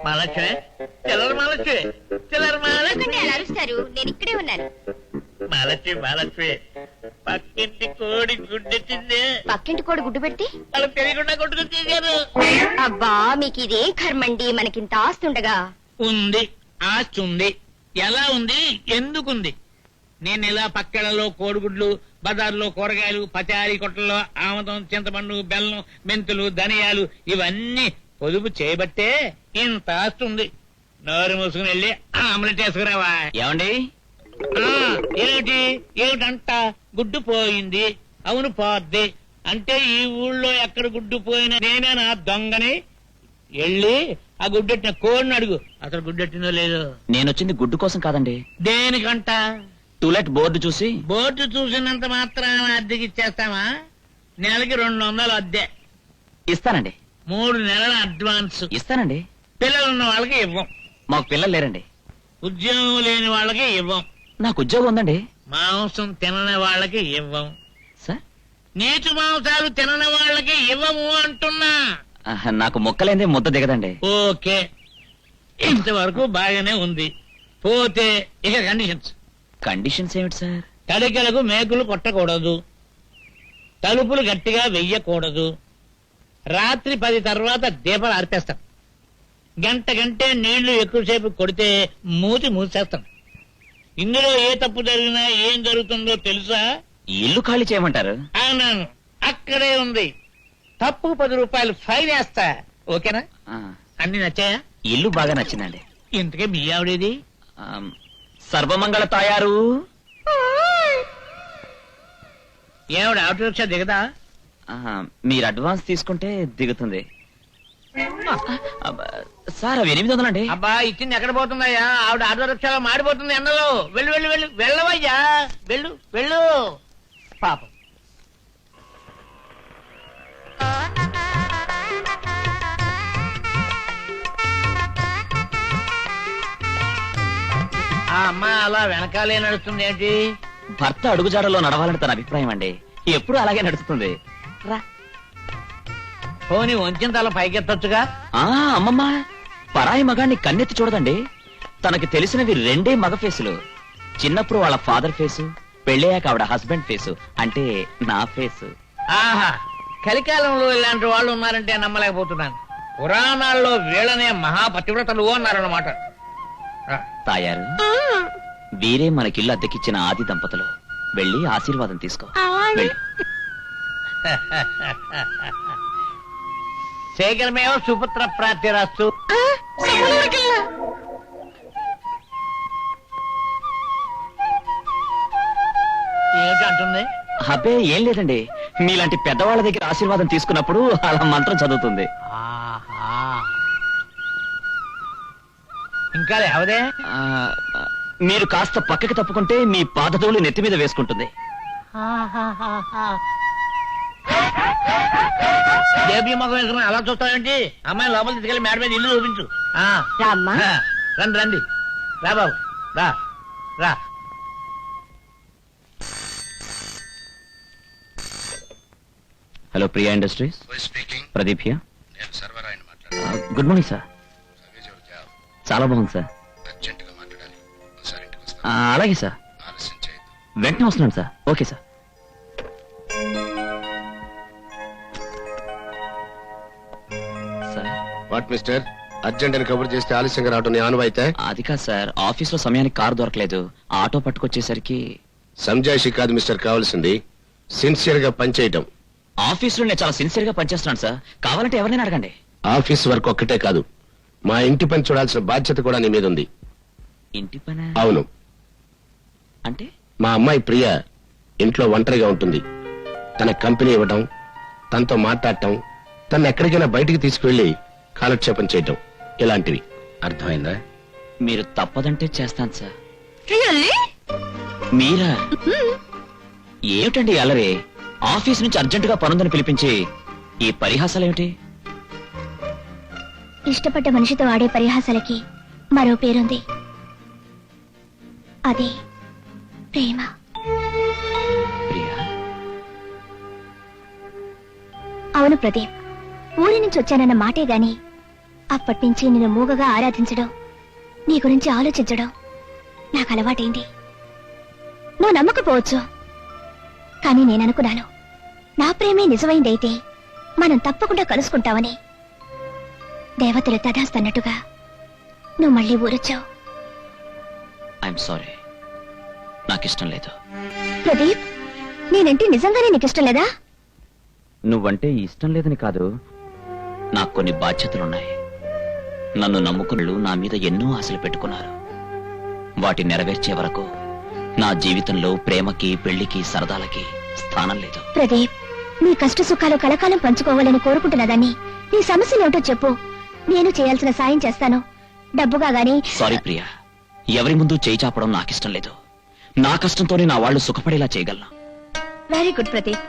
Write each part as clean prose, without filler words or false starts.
మహాలక్ష్మి చిల్లర మహాలక్ష్మి చిల్లర మహాలక్ష్మి అరుస్తారు. నేను ఇక్కడే ఉన్నాను. మహాలక్ష్మి మహాలక్ష్మి పక్కింటి కోడి గుడ్డెట్టింది. పక్కింటి కోడి గుడ్డు పెట్టి వాళ్ళు తెలియకుండా కొట్టుకుని తీశారు. అబ్బా మీకు ఇదే కర్మండి. మనకింత ఆస్తుండగా. ఉంది, ఆస్తి ఉంది. ఎలా ఉంది, ఎందుకుంది? నేను ఇలా పక్కలలో కోడిగుడ్లు, బజార్లో కూరగాయలు, పచారీ కొట్లలో ఆమదం, చింతపండు, బెల్లం, మెంతులు, ధనియాలు ఇవన్నీ పొదుపు చేయబట్టే ఇంత ఆస్తి ఉంది. నోరు మూసుకుని వెళ్ళి ఆమ్లెట్ వేసుకురావా. ఏమండి? ఏమిటి ఏమిటంట? గుడ్డు పోయింది. అవును, పోద్ది. అంటే ఈ ఊళ్ళో ఎక్కడ గుడ్డు పోయినా నేనే నా దొంగని. వెళ్ళి ఆ గుడ్డెట్టిన కోడిని అడుగు, అసలు గుడ్డెట్టినో లేదో. నేనొచ్చింది గుడ్డు కోసం కాదండి. దేనికంట? టూలెట్ బోర్డు చూసి. బోర్డు చూసినంత మాత్రాన అద్దెకి ఇచ్చేస్తామా? నెలకి 200 అద్దె ఇస్తానండి. 3 నెలల అడ్వాన్స్ ఇస్తానండి. పిల్లలున్న వాళ్ళకి ఇవ్వం. మాకు పిల్లలు లేరండి. ఉద్యోగం లేని వాళ్ళకి ఇవ్వం. నాకు ఉద్యోగం ఉందండి. మాంసం తినని వాళ్ళకి ఇవ్వం. సార్, నీచు మాంసాలు తినని వాళ్ళకి ఇవ్వము అంటున్నా. నాకు మొక్కలేందే ముద్ద దిగదండి. ఓకే, ఇంతవరకు బాగానే ఉంది. పోతే ఇక కండిషన్స్. కండిషన్స్ ఏమిటి సార్? తడికలకు మేకులు కొట్టకూడదు, తలుపులు గట్టిగా వెయ్యకూడదు, రాత్రి 10 తర్వాత దీపాలు ఆర్పేస్తాం, గంటే నీళ్లు ఎక్కువసేపు కొడితే మూతి మూసేస్తాం. ఇందులో ఏ తప్పు జరిగినా ఏం జరుగుతుందో తెలుసా? ఇల్లు ఖాళీ చేయమంటారు? అవునాను, అక్కడే ఉంది. తప్పు 10 రూపాయలు ఫైన్ వేస్తా. ఓకేనా? అన్ని నచ్చాయా? ఇల్లు బాగా నచ్చిందండి. ఇంతకే మీ ఆవిడేది? సర్వమంగళ తాయారు. ఏవిడ ఆటో రిక్షా దిగదా? మీరు అడ్వాన్స్ తీసుకుంటే దిగుతుంది. సార్, అవి 800 అండి. అబ్బా, ఇచ్చింది ఎక్కడ పోతుందయ్యా? ఆవిడ ఆటో రిక్షాలో మాడిపోతుంది ఎండలో. వెళ్ళు వెళ్ళు వెళ్ళు, వెళ్ళవయ్యా, వెళ్ళు వెళ్ళు. పాపం. ఆ అమ్మాయి అలా వెనకాలే నడుస్తుంది ఏంటి? భర్త అడుగుజాడలో నడవాలని తన అభిప్రాయం అండి. ఎప్పుడు అలాగే నడుస్తుంది. రా. పోనీ వంచిన తల పైకెత్తొచ్చుగా. అమ్మమ్మ, పరాయి మగాన్ని కన్నెత్తి చూడదండి. తనకి తెలిసినవి 2 మగ ఫేసులు. చిన్నప్పుడు వాళ్ళ ఫాదర్ ఫేసు, పెళ్ళయ్యాక ఆవిడ హస్బెండ్ ఫేసు, అంటే నా ఫేసు. ఆహా, కలికాలంలో ఇలాంటి వాళ్ళు ఉన్నారంటే నమ్మలేకపోతున్నాను. పురాణాల్లో వీళ్ళనే మహాపతివ్రతలు అన్నారన్నమాట. తాయారు, వీరే మనకిల్లు అద్దెకిచ్చిన ఆది దంపతులు. వెళ్ళి ఆశీర్వాదం తీసుకో. శేఖరమేవ సుపుత్ర ప్రాప్తిరాస్తు. ఏమిటంటుంది? అబ్బే, ఏం లేదండి. మీలాంటి పెద్దవాళ్ళ దగ్గర ఆశీర్వాదం తీసుకున్నప్పుడు అలా మంత్రం చదువుతుంది. ఇంకా లేవదే? మీరు కాస్త పక్కకి తప్పుకుంటే మీ పాదధూళి నెత్తి మీద వేసుకుంటుంది. దేబీ మొగం వేసుకుని అలా చూస్తావేంటి? అమ్మాయి లోపల తీసుకెళ్ళి మేడ మీద ఇల్లు చూపించు. రండి రండి, రా బాబు, రా రా. Hello, Priya industries. Pradeep here. Good morning sir. చాలా బాగుంది సార్. అలాగే సార్, వెంటనే వస్తున్నాను sir. Okay sir. What mister, urgent అని కబుర్ చేస్తే ఆలస్యంగా రావడం నీ ఆనవాయితే? అది కాదు సార్, ఆఫీస్ లో సమయానికి కారు దొరకలేదు. ఆటో పట్టుకొచ్చేసరికి. సంజాయిషి కాదు మిస్టర్, కావాల్సింది సిన్సియర్ గా పనిచేయటం. ఆఫీస్ లో నేను చాలా సిన్సియర్ గా పనిచేస్తున్నాను సార్. కావాలంటే ఎవరైనా అడగండి. ఆఫీస్ వర్క్ ఒక్కటే కాదు, మా ఇంటి పని చూడాల్సిన బాధ్యత కూడా నీ మీద ఉంది. ఇంటి పని? అవును. అంటే? మా అమ్మాయి ప్రియ ఇంట్లో ఒంటరిగా ఉంటుంది. తన కంపెనీ ఇవ్వటం, తనతో మాట్లాడటం, తను ఎక్కడికైనా బయటికి తీసుకువెళ్లి కాలక్షేపం చేయటం, ఇలాంటివి. అర్థమైందా? మీరు తప్పదంటే చేస్తాను సార్. మీరా? ఏమిటండి అలరే? ఆఫీస్ నుంచి అర్జెంటుగా పనుందని పిలిపించి ఈ పరిహాసాలేమిటి? ఇష్టపడ్డ మనిషితో ఆడే పరిహాసాలకి మరో పేరుంది, అదే ప్రేమ. ప్రియా? అవును ప్రదీప్, ఊరి నుంచి వచ్చానన్న మాటే గాని అప్పటి నుంచి నేను మూగగా ఆరాధించడం, నీ గురించి ఆలోచించడం నాకు అలవాటైంది. నువ్వు నమ్మకపోవచ్చు, కానీ నేననుకున్నాను నా ప్రేమే నిజమైందైతే మనం తప్పకుండా కలుసుకుంటామని. దేవతలు తదాస్తన్నట్టుగా నువ్వు మళ్ళీ ఊరొచ్చావు. ఐఎమ్ సారీ, నాకిష్టం లేదు. ప్రదీప్, నేనంటే నిజంగానే నీకు ఇష్టం లేదా? నువ్వంటే ఇష్టం లేదని కాదు, నాకు కొన్ని బాధ్యతలున్నాయి. నన్ను నమ్ముకున్నళ్ళు నా మీద ఎన్నో ఆశలు పెట్టుకున్నారు. వాటి నెరవేర్చే వరకు నా జీవితంలో ప్రేమకి, పెళ్లికి, సరదాలకి స్థానం లేదు. ప్రదీప్, నీ కష్ట సుఖాలు కలకాలం పంచుకోవాలని కోరుకుంటున్నదాన్ని నీ సమస్యలేమిటో చెప్పు, నేను చేయాల్సిన సాయం చేస్తాను. డబ్బుగా గాని. సారీ ప్రియా, ఎవరి ముందు చేయి చాపడం నాకిష్టం లేదు. నా కష్టంతోనే నా వాళ్ళు సుఖపడేలా చేయగలను. వెరీ గుడ్ ప్రదీప్,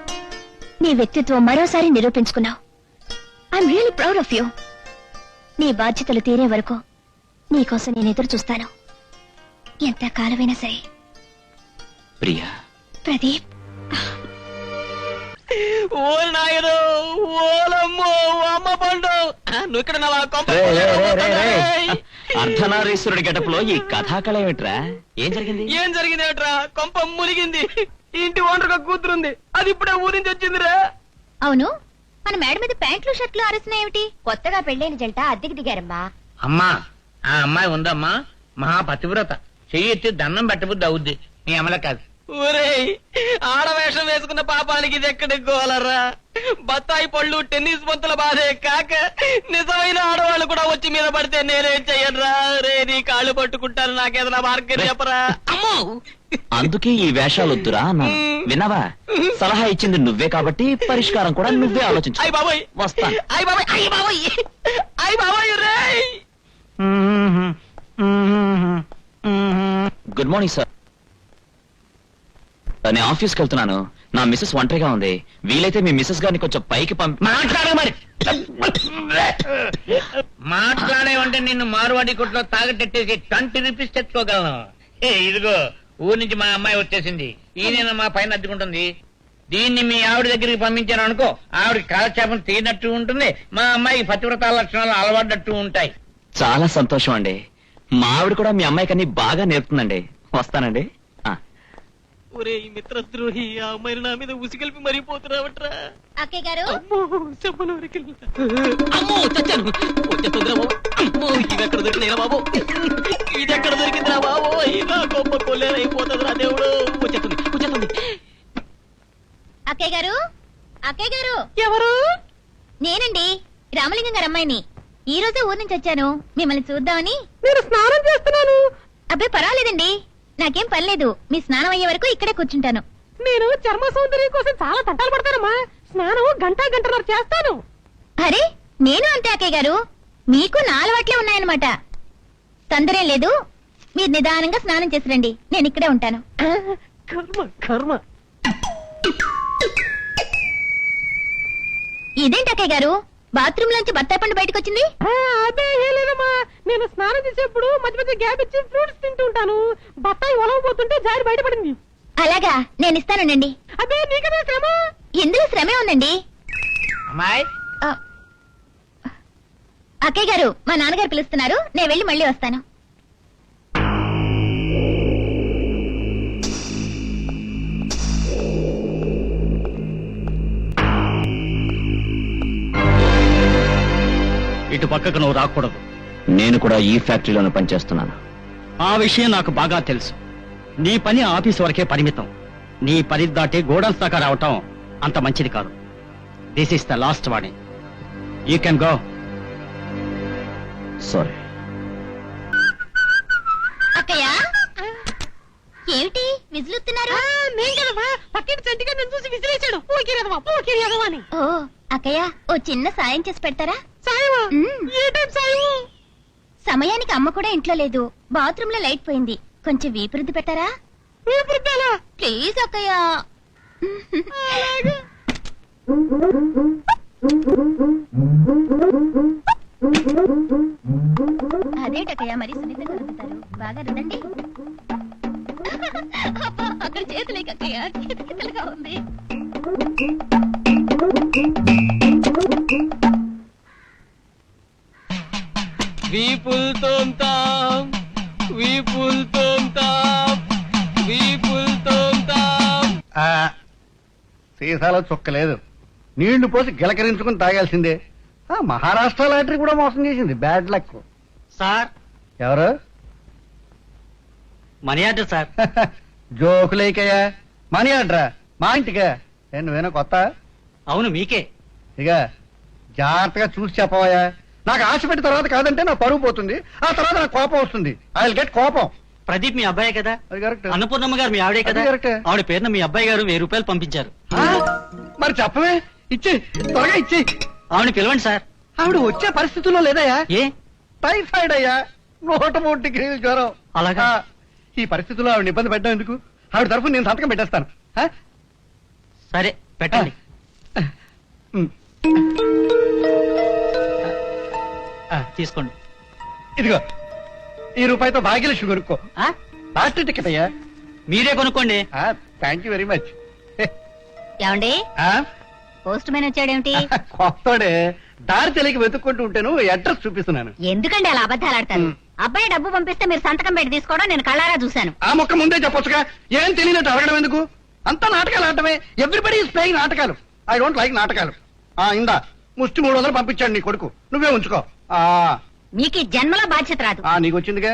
నీ వ్యక్తిత్వం మరోసారి నిరూపించుకున్నావు. I'm really proud of you. నీ బాధ్యతలు తీరే వరకు నీకోసం నేను ఎదురు చూస్తాను, ఎంత కాలమైనా సరే. ప్రియా. ప్రదీప్, ఓ నాయను, ఓలమ్మో, అమ్మ పండు, నువ్వు ఇక్కడ నా కొంప అర్ధనారీశ్వరుడి గడపలో ఈ కథాకళ ఏమిట్రా? ఏం జరిగింది? ఏం జరిగింది ఏమిట్రా? కొంప మునిగింది. ఇంటి ఓనరుగా కూతురుంది, అది ఇప్పుడే ఊరించి వచ్చిందిరా. అవును, మన మేడ మీద ప్యాంట్లు షర్ట్లు ఆరేసినాయేమిటి? కొత్తగా పెళ్ళైన జంట అద్దెకి దిగారమ్మా. అమ్మా, ఆ అమ్మాయి ఉందమ్మా, మహా పతివ్రత. చెయ్యి ఎత్తి దండం పెట్టబుద్ది అవుద్ది. నీ అమల కాదు. ఒరేయ్, ఆడవేషం వేసుకున్న పాపానికి ఇది ఎక్కడికి గోలరా? బత్తాయి పళ్ళు, టెన్నిస్ బంతుల బాధే కాక నిజమైన ఆడవాళ్ళు కూడా వచ్చి మీద పడితే నేనేం చెయ్యనురా? రే, నీ కాళ్ళు పట్టుకుంటాను, నాకేదైనా మార్గం చెప్పరా? అమ్మో, అందుకే ఈ వేషాలొద్దురా అన్నాను. విన్నావా? సలహా ఇచ్చింది నువ్వే కాబట్టి పరిష్కారం కూడా నువ్వే ఆలోచించు. అయ్ బాబోయ్, వస్తా. అయ్ బాబోయ్, అయ్ బాబోయ్, అయ్ బాబోయ్. రేయ్, గుడ్ మార్నింగ్ సార్. నేను ఆఫీస్కి వెళ్తున్నాను. నా మిస్సెస్ ఒంటరిగా ఉంది. వీలైతే మీ మిస్సెస్ గారిని కొంచెం పైకి మాట్లాడే మరి మాట్లాడేవంటే నిన్ను మారువాడి కొట్లో తాగటెట్టేసి 20 రూపీస్ తెచ్చుకోగలను. ఇదిగో, ఊరి నుంచి మా అమ్మాయి వచ్చేసింది. ఈయన మా పైన అద్దుకుంటుంది. దీన్ని మీ ఆవిడ దగ్గరికి పంపించాను అనుకో, ఆవిడ కాలక్షేపం తీరినట్టు ఉంటుంది, మా అమ్మాయికి పతివ్రత లక్షణాలు అలవాడినట్టు ఉంటాయి. చాలా సంతోషం అండి. మా ఆవిడ కూడా మీ అమ్మాయికి అన్ని బాగా నేర్పుతుందండి. వస్తానండి. ఒరే ఈ మిత్రద్రోహి, ఆ అమ్మాయిని నా మీద ఉసిగలిపి మరిపోతున్నావట్రా. అక్కయ్య గారు, అమ్మో చచ్చాను. వచ్చేస్తుందిరా బాబు. అమ్మో, ఇవెక్కడ దొరికినాయిరా బాబు? ఇది ఎక్కడ దొరికిందిరా బాబు? ఇలా గొప్ప కొల్లేరైపోతుందిరా దేవుడు. వచ్చేస్తుంది, వచ్చేస్తుంది. అక్కయ్య గారు, అక్కయ్య గారు. ఎవరు? నేనండి, రామలింగం గారు అమ్మాయిని. ఈ రోజే ఊరు నుంచి వచ్చాను, మిమ్మల్ని చూద్దామని. నేను స్నానం చేస్తున్నాను. అబ్బాయి పర్వాలేదండి, నాకేం పర్లేదు. మీ స్నానం అయ్యే వరకు ఇక్కడే కూర్చుంటాను. నేను చర్మ సౌందర్యం కోసం చాలా తంటాలు పడతానమ్మా. స్నానం గంటన్నర చేస్తాను. అరే, నేను అంతే అక్కయ్య గారు, మీకు నా అలవాట్లే ఉన్నాయన్నమాట. తొందరే లేదు, మీరు నిదానంగా స్నానం చేసి రండి, నేను ఇక్కడే ఉంటాను. కర్మ కర్మ. ఇదేంటి అక్కయ్య గారు, బాత్రూమ్ లోంచి బత్తాయి పండు బయటకు వచ్చింది? అదే లేదమ్మా, నేను స్నానం చేసేప్పుడు మధ్య మధ్య గ్యాప్ ఇచ్చి ఫ్రూట్స్ తింటూ ఉంటాను. బత్తాయి ఒలవబోతుంటే జారి బయటపడింది. అలాగా, నేను ఇస్తానండి. అదే నీకదే శ్రమ. ఇందులో శ్రమే ఉందండి. అమ్మాయి, ఆ, అక్కయ్య గారు, మా నాన్నగారు పిలుస్తున్నారు, నేను వెళ్ళి మళ్ళీ వస్తాను. ఇటు పక్కకు నువ్వు రాకూడదు. నేను కూడా ఈ ఫ్యాక్టరీలోనే పనిచేస్తున్నాను. ఆ విషయం నాకు బాగా తెలుసు. నీ పని ఆఫీస్ వరకే పరిమితం. నీ పని దాటి గోడౌన్స్ దాకా రావటం అంత మంచిది కాదు. This is the last warning. You can go. Sorry. అక్కయ్య, ఏమిటి విజులుతున్నారు? పక్కింటి చంటిగా నన్ను చూసి విసిరేశాడు. పోకిరేదవా అని. ఓ అక్కయ్య, ఓ చిన్న సాయం చేసి పెడతారా? సాయమా? మ్మ్. ఏ టైం సాయము? సమయానికి అమ్మ కూడా ఇంట్లో లేదు, బాత్రూమ్ లో లైట్ పోయింది, కొంచెం వీపురుద్ది పెట్టారా? ప్లీజ్ అక్కయ్య. అదేటక్కయ్య, మరి సున్నితంగా రుద్దుతారు, బాగా రుద్దండి. అబ్బా, అక్కడ చేతులేక అక్కయ్య, కితకితలుగా ఉంది. వీపుల్ తోంతాం వీపుల్ తోంతాం వీపుల్ తోంతాం. సీసాలో చుక్కలేదు, నీళ్లు పోసి గిలకరించుకుని తాగాల్సిందే. మహారాష్ట్ర లాటరీ కూడా మోసం చేసింది, బ్యాడ్ లక్. సార్ ఎవరు? Money order sir. జోకులేకయ్యా, మనీ ఆర్డరా? మా ఇంటికా? నువ్వేనా కొత్త? అవును మీకే. ఇక జాగ్రత్తగా చూసి చెప్పవయ్యా. నాకు ఆశ పెట్టి తర్వాత కాదంటే నా పరువు పోతుంది, ఆ తర్వాత నాకు కోపం వస్తుంది. ఐ విల్ గెట్ కోపం. ప్రదీప్ మీ అబ్బాయే కదా? అది కరెక్ట్. అన్నపూర్ణమ్మ గారు మీ ఆవిడే కదా? అది కరెక్టే. ఆవిడ పేరున మీ అబ్బాయి గారు 1000 రూపాయలు పంపించారు. మరి చెప్పవే, ఇచ్చి త్వరగా ఇచ్చి. ఆవిడ పిలవండి సార్. ఆవిడ వచ్చే పరిస్థితుల్లో లేదయ్యా. ఏ? టైఫాయిడ్ అయ్యా, 103 డిగ్రీల జ్వరం. అలాగా? ఈ పరిస్థితుల్లో ఆవిడ ఇబ్బంది పెట్టడం ఎందుకు? ఆవిడ తరఫున నేను సంతకం పెట్టేస్తాను. సరే పెట్టండి. తీసుకోండి. ఇదిగో ఈ రూపాయితో భాగ్యలక్ష్మి కొనుక్కో. ఆ? లాస్ట్ టికెట్ అయ్యా. మీరే కొనుక్కోండి. Thank you very much. ఏమండి పోస్ట్ మ్యాన్ వచ్చాడేమిటి? కొత్తడే, దారి తెలియక వెతుక్కుంటూ ఉంటాను, అడ్రస్ చూపిస్తున్నాను. ఎందుకండి అలా అబద్ధాలు ఆడతారు? అబ్బాయి డబ్బు పంపిస్తే మీరు సంతకం పెట్టి తీసుకోవడం నేను కళ్ళారా చూశాను. ఆ మొక్క ముందే చెప్పొచ్చుగా, ఏం తెలియనట్టు అడగడం ఎందుకు? అంతా నాటకాలు ఆడటమే. ఎవ్రీబడి ఈస్ ప్లేయింగ్ నాటకాలు. ఐ డోంట్ లైక్ నాటకాలు. ఇందా ముష్టి 300 పంపించాడు నీ కొడుకు, నువ్వే ఉంచుకో. మీకు ఈ జన్మలో బాధ్యత రాదు. నీకు వచ్చిందిగా.